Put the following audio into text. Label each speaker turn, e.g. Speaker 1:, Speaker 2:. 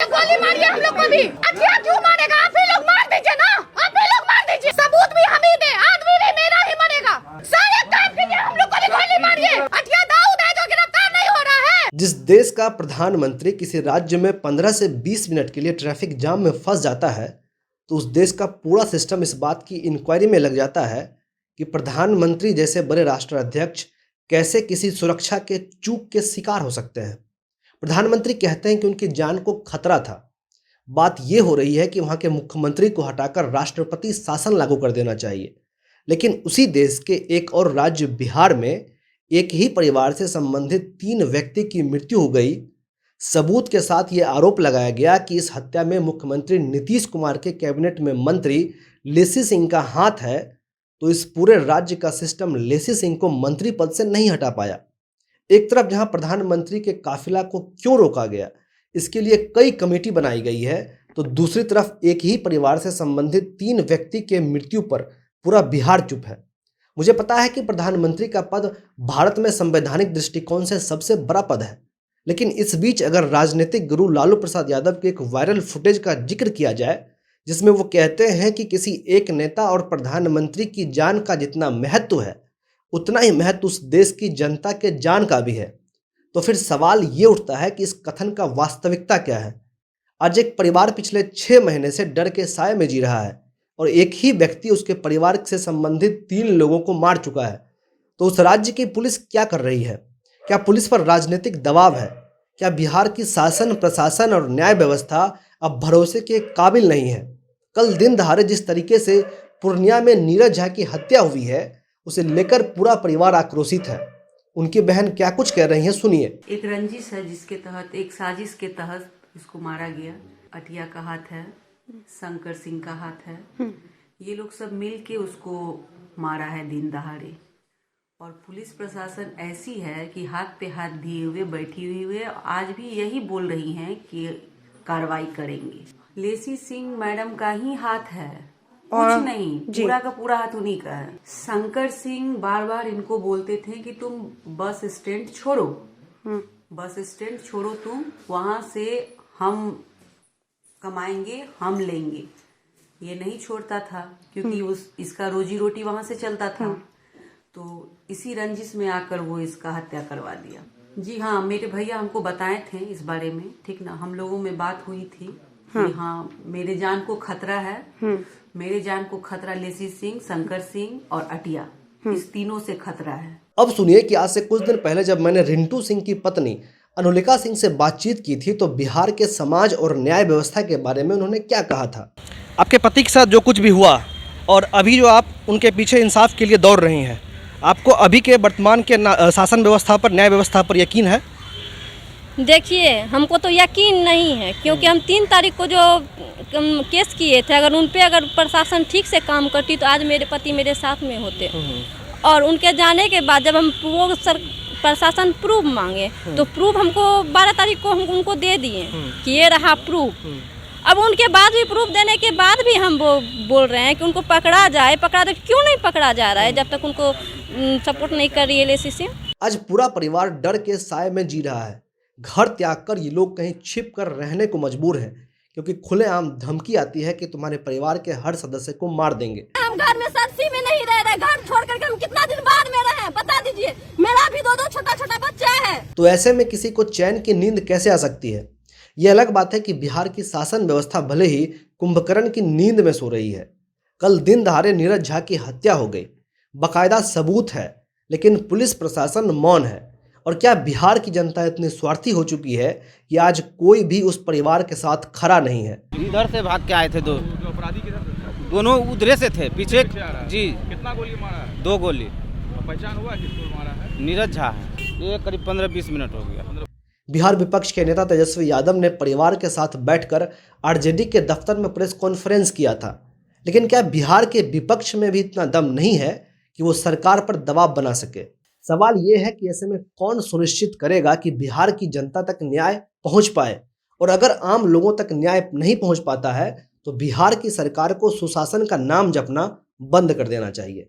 Speaker 1: गोली मारिए हम लोग को भी। अच्छा क्यों मारेगा? आप ही लोग मार दीजिए ना, आप ही लोग मार दीजिए। सबूत भी हम ही दे, आदमी नहीं मेरा ही मरेगा। सर एक काम कीजिए, हम लोग को भी गोली मारिए। अठिया दाऊद है जो गिरफ्तार नहीं हो रहा है।
Speaker 2: जिस देश का प्रधानमंत्री किसी राज्य में 15 से 20 मिनट के लिए ट्रैफिक जाम में फंस जाता है, तो उस देश का पूरा सिस्टम इस बात की इंक्वायरी में लग जाता है कि प्रधानमंत्री जैसे बड़े राष्ट्राध्यक्ष कैसे किसी सुरक्षा के चूक के शिकार हो सकते हैं। प्रधानमंत्री कहते हैं कि उनकी जान को खतरा था। बात यह हो रही है कि वहां के मुख्यमंत्री को हटाकर राष्ट्रपति शासन लागू कर देना चाहिए। लेकिन उसी देश के एक और राज्य बिहार में एक ही परिवार से संबंधित 3 व्यक्ति की मृत्यु हो गई। सबूत के साथ ये आरोप लगाया गया कि इस हत्या में मुख्यमंत्री नीतीश कुमार के कैबिनेट में मंत्री लेसी सिंह का हाथ है। तो इस पूरे राज्य का सिस्टम लेसी सिंह को मंत्री पद से नहीं हटा पाया। एक तरफ जहां प्रधानमंत्री के काफिला को क्यों रोका गया, इसके लिए कई कमेटी बनाई गई है, तो दूसरी तरफ एक ही परिवार से संबंधित 3 व्यक्ति के मृत्यु पर पूरा बिहार चुप है। मुझे पता है कि प्रधानमंत्री का पद भारत में संवैधानिक दृष्टिकोण से सबसे बड़ा पद है, लेकिन इस बीच अगर राजनीतिक गुरु लालू प्रसाद यादव के एक वायरल फुटेज का जिक्र किया जाए, जिसमें वो कहते हैं कि किसी एक नेता और प्रधानमंत्री की जान का जितना महत्व है, उतना ही महत्व उस देश की जनता के जान का भी है, तो फिर सवाल ये उठता है कि इस कथन का वास्तविकता क्या है। आज एक परिवार पिछले 6 महीने से डर के साए में जी रहा है और एक ही व्यक्ति उसके परिवार से संबंधित 3 लोगों को मार चुका है। तो उस राज्य की पुलिस क्या कर रही है? क्या पुलिस पर राजनीतिक दबाव है? क्या बिहार की शासन, प्रशासन और न्याय व्यवस्था अब भरोसे के काबिल नहीं है? कल दिन दहाड़े जिस तरीके से पूर्णिया में नीरज झा की हत्या हुई है, उसे लेकर पूरा परिवार आक्रोशित है। उनकी बहन क्या कुछ कह रही हैं, सुनिए।
Speaker 3: एक रंजिश है जिसके तहत, एक साजिश के तहत इसको मारा गया। अटिया का हाथ है, शंकर सिंह का हाथ है। ये लोग सब मिल के उसको मारा है दिन दहाड़े। और पुलिस प्रशासन ऐसी है कि हाथ पे हाथ दिए हुए बैठी हुई है। आज भी यही बोल रही हैं कि कार्रवाई करेंगे। लेसी सिंह मैडम का ही हाथ है, कुछ नहीं, पूरा का पूरा हाथ उन्हीं का है। शंकर सिंह बार बार इनको बोलते थे कि तुम बस स्टैंड छोड़ो, बस स्टैंड छोड़ो, तुम वहां से हम कमाएंगे, हम लेंगे। ये नहीं छोड़ता था क्योंकि इसका रोजी रोटी वहां से चलता था। तो इसी रंजिश में आकर वो इसका हत्या करवा दिया। जी हाँ, मेरे भैया हमको बताए थे इस बारे में, ठीक ना। हम लोगों में बात हुई थी कि हाँ मेरे जान को खतरा है, मेरे जान को खतरा लेसी सिंह, शंकर सिंह और अटिया, इस तीनों से खतरा है।
Speaker 2: अब सुनिए कि आज से कुछ दिन पहले जब मैंने रिंटू सिंह की पत्नी अनुलिका सिंह से बातचीत की थी, तो बिहार के समाज और न्याय व्यवस्था के बारे में उन्होंने क्या कहा था।
Speaker 4: आपके पति के साथ जो कुछ भी हुआ और अभी जो आप उनके पीछे इंसाफ के लिए दौड़ रही हैं, आपको अभी के वर्तमान के शासन व्यवस्था पर, न्याय व्यवस्था पर यकीन है?
Speaker 5: देखिए, हमको तो यकीन नहीं है, क्योंकि हम 3 तारीख को जो केस किए थे, अगर उन पे अगर प्रशासन ठीक से काम करती तो आज मेरे पति मेरे साथ में होते। और उनके जाने के बाद जब हम वो प्रशासन प्रूफ मांगे तो प्रूफ हमको 12 तारीख को हम उनको दे दिए कि ये रहा प्रूफ। अब उनके बाद भी प्रूफ देने के बाद भी हम वो बोल रहे हैं कि उनको पकड़ा जाए, पकड़ा दे। क्यों नहीं पकड़ा जा रहा है जब तक उनको सपोर्ट नहीं कर रही है लेसी सिंह?
Speaker 2: आज पूरा परिवार डर के साए में जी रहा है। घर त्याग कर ये लोग कहीं छिप कर रहने को मजबूर हैं, क्योंकि खुलेआम धमकी आती है कि तुम्हारे परिवार के हर सदस्य को मार देंगे।
Speaker 1: हम घर में सस्ती में नहीं रह रहे, घर छोड़ करके हम कितना दिन बाद में रहे बता दीजिए। मेरा भी 2 छोटा छोटा बच्चा है।
Speaker 2: तो ऐसे में किसी को चैन की नींद कैसे आ सकती है? यह अलग बात है कि बिहार की शासन व्यवस्था भले ही कुंभकर्ण की नींद में सो रही है। कल दिन दहाड़े नीरज झा की हत्या हो गई, बाकायदा सबूत है, लेकिन पुलिस प्रशासन मौन है। और क्या बिहार की जनता इतनी स्वार्थी हो चुकी है कि आज कोई भी उस परिवार के साथ खड़ा नहीं है?
Speaker 6: इधर से भाग के आए थे दोनों उधरे से थे पीछे। जी,
Speaker 7: कितना गोली मारा है?
Speaker 6: 2 गोली।
Speaker 7: पहचान हुआ किसको मारा है?
Speaker 6: नीरज झा है। ये करीब 15-20 मिनट हो गया।
Speaker 2: बिहार विपक्ष के नेता तेजस्वी यादव ने परिवार के साथ बैठकर आरजेडी के दफ्तर में प्रेस कॉन्फ्रेंस किया था। लेकिन क्या बिहार के विपक्ष में भी इतना दम नहीं है कि वो सरकार पर दबाव बना सके? सवाल ये है कि ऐसे में कौन सुनिश्चित करेगा कि बिहार की जनता तक न्याय पहुंच पाए? और अगर आम लोगों तक न्याय नहीं पहुंच पाता है तो बिहार की सरकार को सुशासन का नाम जपना बंद कर देना चाहिए।